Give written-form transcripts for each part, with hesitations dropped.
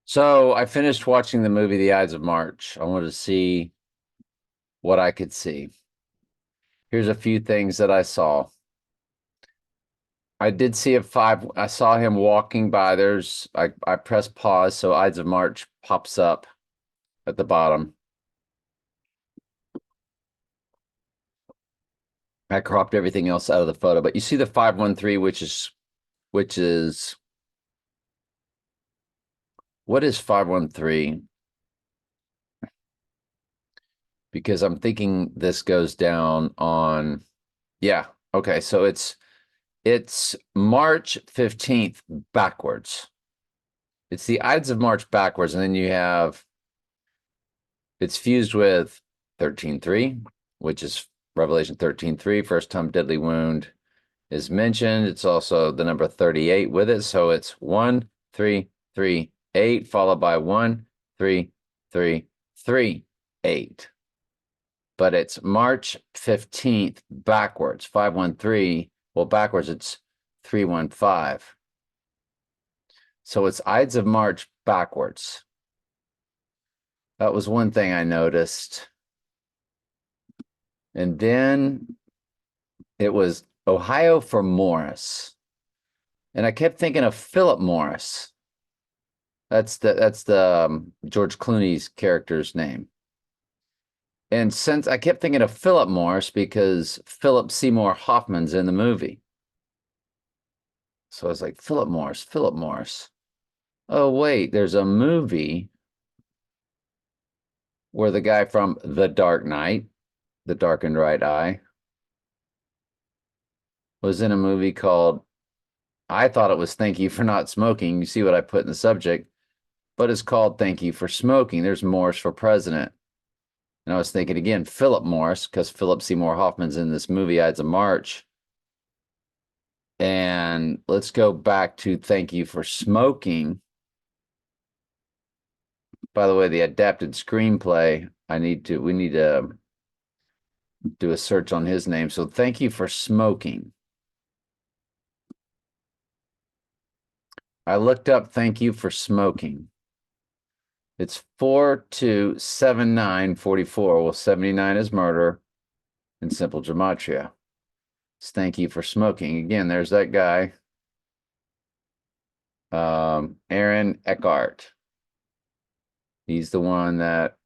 So I finished watching the movie The Ides of March. I wanted to see what I could see. Here's a few things that I saw. I did see I saw him walking by. I pressed pause, so Ides of March pops up at the bottom. I cropped everything else out of the photo, but you see the 513, which is what is 513? Because I'm thinking this goes down on, yeah, okay, so it's March 15th backwards. It's the Ides of March backwards, and then it's fused with 13:3, which is Revelation 13:3. First time deadly wound is mentioned. It's also the number 38 with it. So it's 1, 3, 3, 8, followed by 1, 3, 3, 3, 8. But it's March 15th backwards, 513. Well, backwards, it's 315. So it's Ides of March backwards. That was one thing I noticed. And then it was Ohio for Morris. And I kept thinking of Philip Morris. That's the George Clooney's character's name. And since I kept thinking of Philip Morris because Philip Seymour Hoffman's in the movie. So I was like, Philip Morris, Philip Morris. Oh, wait, there's a movie where the guy from The Dark Knight, The Darkened Right Eye, was in a movie called, I thought it was Thank You for Not Smoking. You see what I put in the subject, but it's called Thank You for Smoking. There's Morris for President. And I was thinking again, Philip Morris, because Philip Seymour Hoffman's in this movie, Ides of March. And let's go back to Thank You for Smoking. By the way, the adapted screenplay, we need to do a search on his name. So Thank You for Smoking. I looked up Thank You for Smoking. It's 427944. Well, 79 is murder and simple gematria. It's Thank You for Smoking. Again, there's that guy, Aaron Eckhart. He's the one that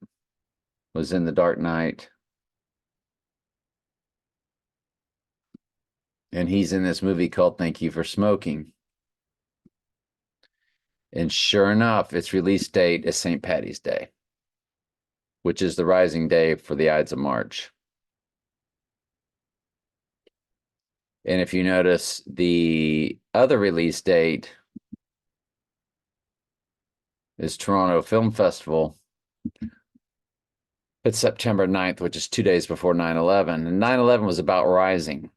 was in The Dark Knight. And he's in this movie called Thank You for Smoking. And sure enough, its release date is St. Patty's Day, which is the rising day for the Ides of March. And if you notice, the other release date is Toronto Film Festival. It's September 9th, which is 2 days before 9/11. And 9/11 was about rising.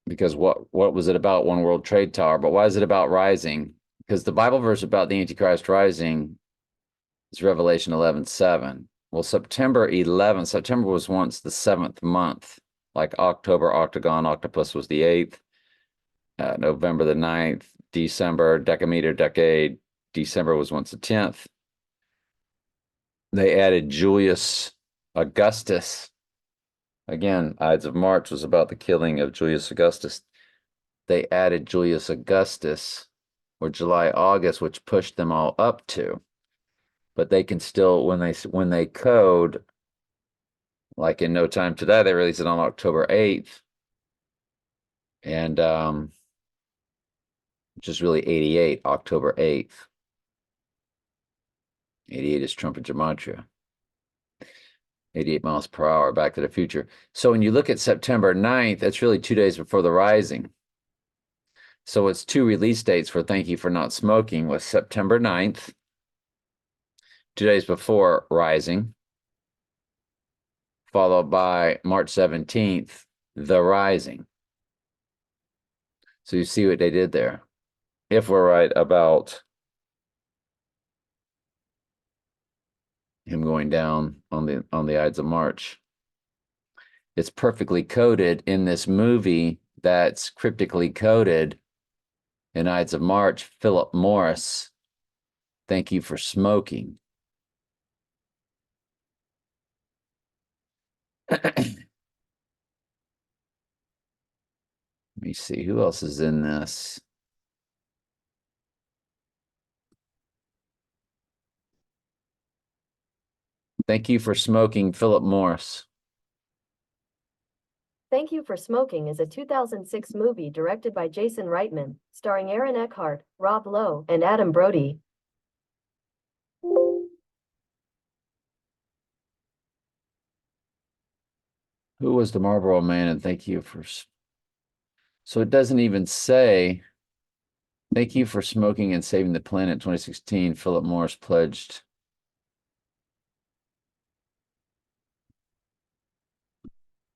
Because what was it about? One World Trade Tower. But why is it about rising? Because the Bible verse about the Antichrist rising is Revelation 11:7. Well, September 11th, September was once the 7th month, like October, octagon, octopus was the 8th, November the 9th, December, decameter, decade, December was once the 10th. They added Julius Augustus. Again, Ides of March was about the killing of Julius Augustus. They added Julius Augustus or July, August, which pushed them all up to. But they can still, when they code, like in No Time to Die, they released it on October 8th. And which is really 88, October 8th. 88 is trumpet gematria. 88 miles per hour, Back to the Future. So when you look at September 9th, that's really 2 days before the rising. So it's two release dates for Thank You for Not Smoking was September 9th, 2 days before rising, followed by March 17th, the rising. So you see what they did there. If we're right about him going down on the Ides of March, it's perfectly coded in this movie that's cryptically coded in Ides of March. Philip Morris Thank you for smoking. Let me see who else is in this. Thank you for smoking, Philip Morris. Thank You for Smoking is a 2006 movie directed by Jason Reitman, starring Aaron Eckhart, Rob Lowe, and Adam Brody. Who was the Marlboro Man? And thank you for. So it doesn't even say. Thank you for smoking and saving the planet. 2016. Philip Morris pledged.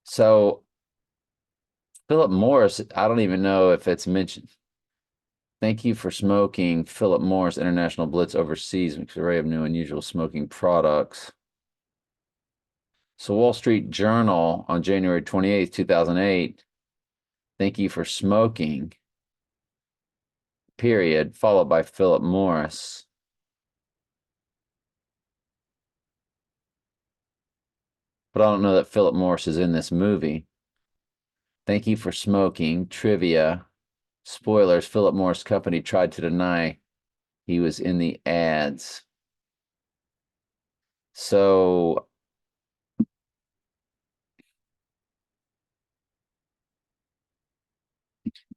So Philip Morris, I don't even know if it's mentioned. Thank you for smoking, Philip Morris International Blitz Overseas, makes an array of new unusual smoking products. So Wall Street Journal on January 28th, 2008. Thank you for smoking, period, followed by Philip Morris. But I don't know that Philip Morris is in this movie. Thank you for smoking, trivia. Spoilers, Philip Morris Company tried to deny he was in the ads. So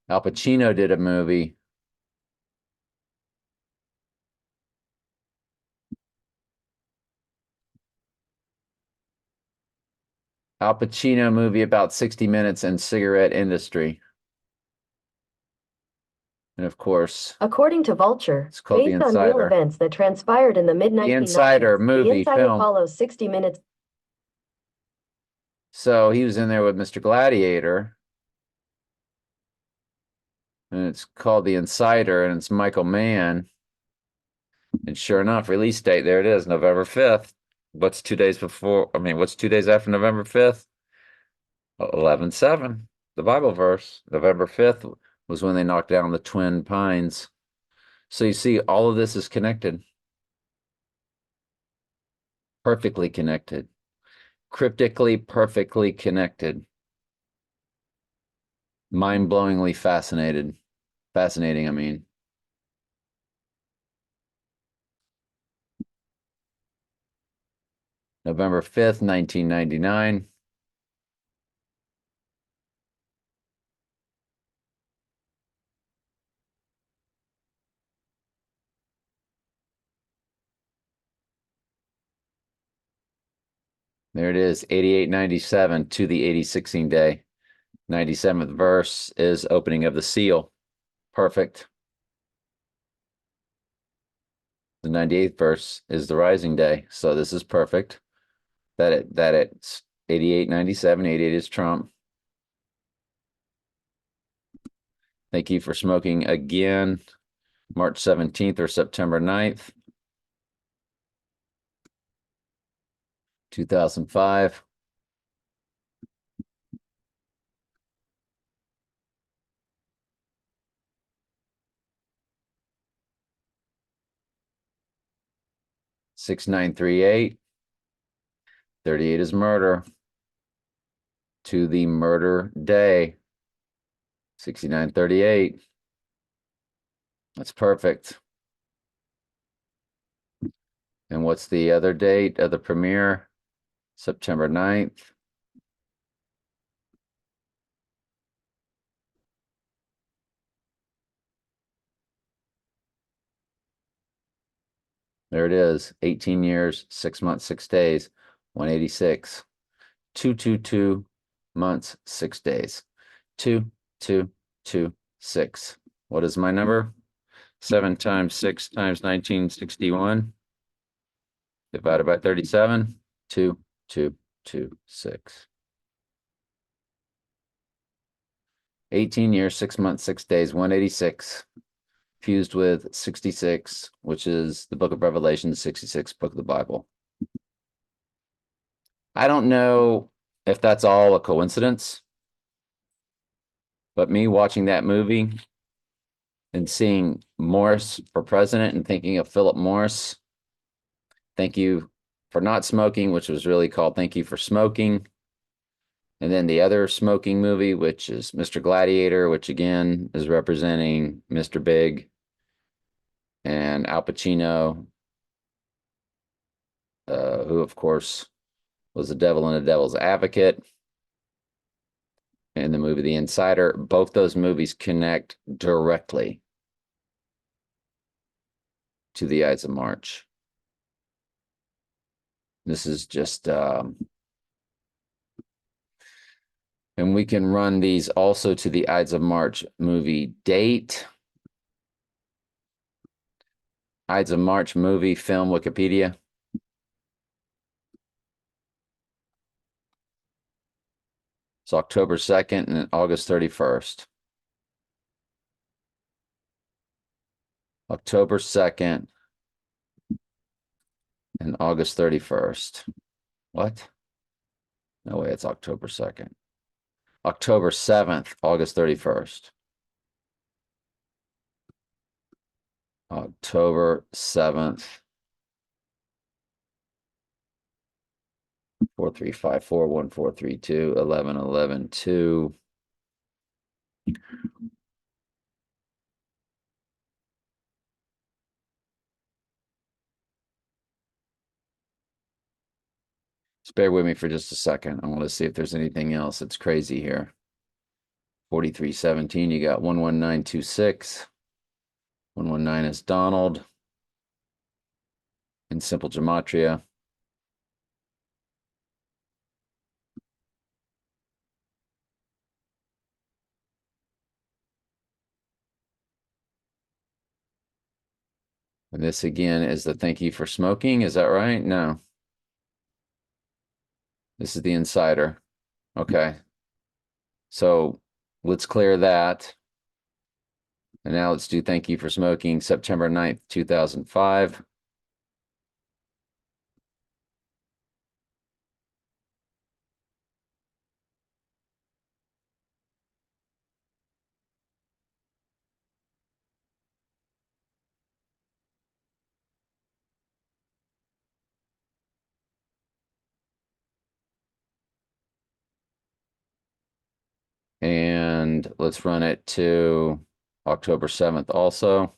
Al Pacino did a movie. Al Pacino movie about 60 Minutes and cigarette industry. And of course, According to Vulture, it's called The based on real Insider. events that transpired in the The mid-1990s, Insider movie, The Insider film. follows 60 Minutes. So he was in there with Mr. Gladiator. And it's called The Insider, and it's Michael Mann. And sure enough, release date, there it is, November 5th. What's 2 days before? I mean, what's 2 days after November 5th? 11/7, the Bible verse. November 5th was when they knocked down the Twin Pines. So you see, all of this is connected. Perfectly connected. Cryptically, perfectly connected. Mind-blowingly fascinated. Fascinating, I mean. November 5th, 1999. There it is, 8897 to the 86ing day. 97th verse is opening of the seal. Perfect. The 98th verse is the rising day. So this is perfect. That it's 8897, 88 is Trump. Thank you for smoking again. March 17th or September 9th, 2005. Six nine three eight. 38 is murder. To the murder day. 6938. That's perfect. And what's the other date of the premiere? September 9th. There it is. 18 years, 6 months, 6 days, 186. 222 months, 6 days. 2226. What is my number? 7 times 6 times 1961 divided by 37. 2226. 18 years, 6 months, 6 days, 186. Fused with 66, which is the book of Revelation, 66, book of the Bible. I don't know if that's all a coincidence, but me watching that movie and seeing Morris for president and thinking of Philip Morris. Thank you for not smoking, which was really called Thank You for Smoking. And then the other smoking movie, which is Mr. Gladiator, which again is representing Mr. Big and Al Pacino, who of course was the devil and the devil's advocate in the movie The Insider. Both those movies connect directly to the Ides of March. This is just, and we can run these also to the Ides of March movie date. Ides of March movie film Wikipedia. It's October 2nd and August 31st. October 2nd and August 31st. What? No way, it's October 2nd. October 7th, August 31st. October 7th. 43541432 11 Just bear with me for just a second. I want to see if there's anything else that's crazy here. 4317, you got 11926. 119 is Donald in simple gematria. And this again is the thank you for smoking. Is that right? No. This is the Insider. Okay. So let's clear that. And now let's do thank you for smoking, September 9th, 2005. And let's run it to October 7th also.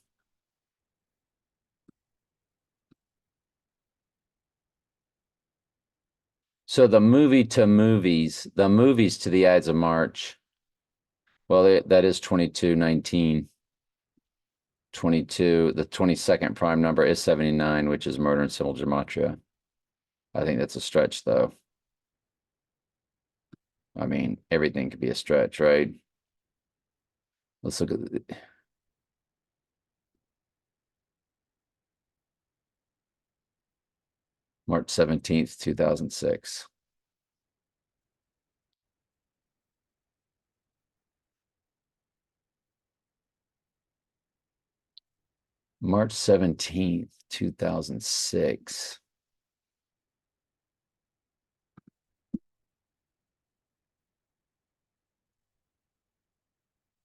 So the movie to movies, the movies to the Ides of March, well, that is 2219. 22, the 22nd prime number is 79, which is murder in simple gematria. I think that's a stretch, though. I mean, everything could be a stretch, right? Let's look at March 17th, 2006. March 17th, 2006.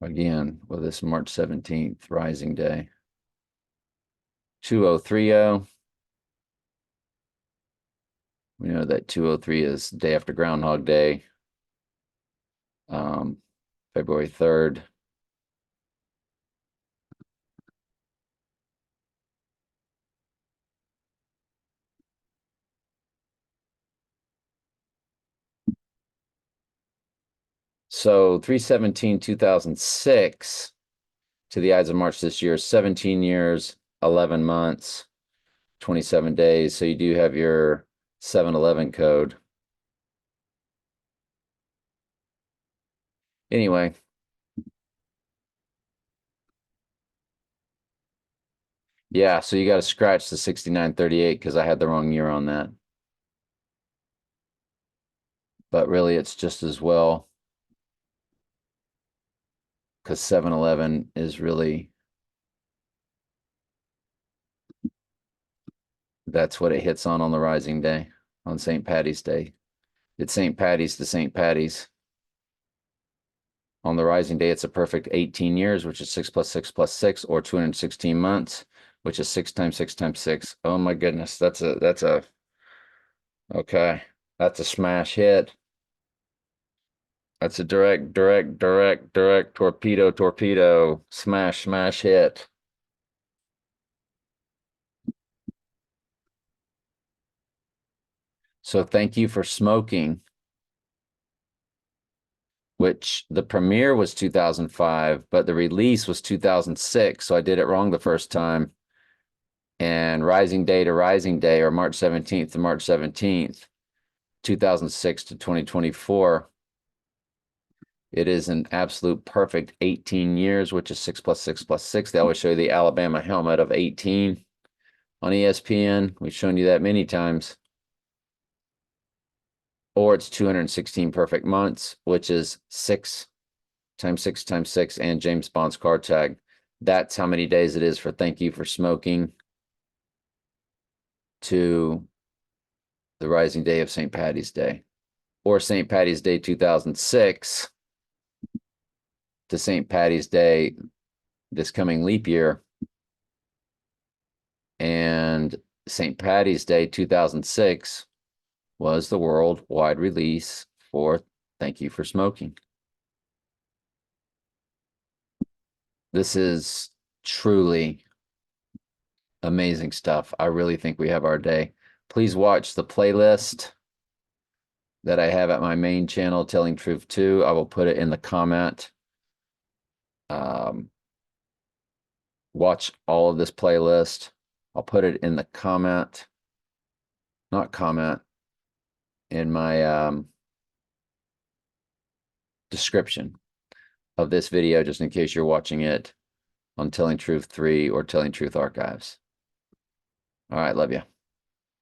Again, with this March 17th, Rising Day. 2030. We know that 203 is day after Groundhog Day. February 3rd. So 3/17/2006 to the Ides of March this year, 17 years, 11 months, 27 days. So you do have your 7/11 code. Anyway, yeah, so you got to scratch the 6938 because I had the wrong year on that. But really, it's just as well because 7/11 is really, that's what it hits on the Rising Day, on St. Patty's Day. It's St. Patty's to St. Patty's. On the rising day, it's a perfect 18 years, which is 6 plus 6 plus 6, or 216 months, which is 6 times 6 times 6. Oh my goodness, okay. That's a smash hit. That's a direct torpedo, smash hit. So thank you for smoking, which the premiere was 2005, but the release was 2006. So I did it wrong the first time. And Rising Day to Rising Day, or March 17th to March 17th, 2006 to 2024. It is an absolute perfect 18 years, which is 6 plus 6 plus 6. They always show you the Alabama helmet of 18 on ESPN. We've shown you that many times. Or it's 216 perfect months, which is 6 times 6 times 6, and James Bond's card tag. That's how many days it is for Thank You for Smoking to the rising day of St. Patty's Day, or St. Patty's Day 2006 to St. Patty's Day this coming leap year, and St. Patty's Day 2006 was the worldwide release for Thank You for Smoking. This is truly amazing stuff. I really think we have our day. Please watch the playlist that I have at my main channel, Telling Truth 2. I will put it in the comment. Watch all of this playlist. I'll put it in the comment, not comment, in my description of this video, just in case you're watching it on Telling Truth 3 or Telling Truth Archives. All right, love you.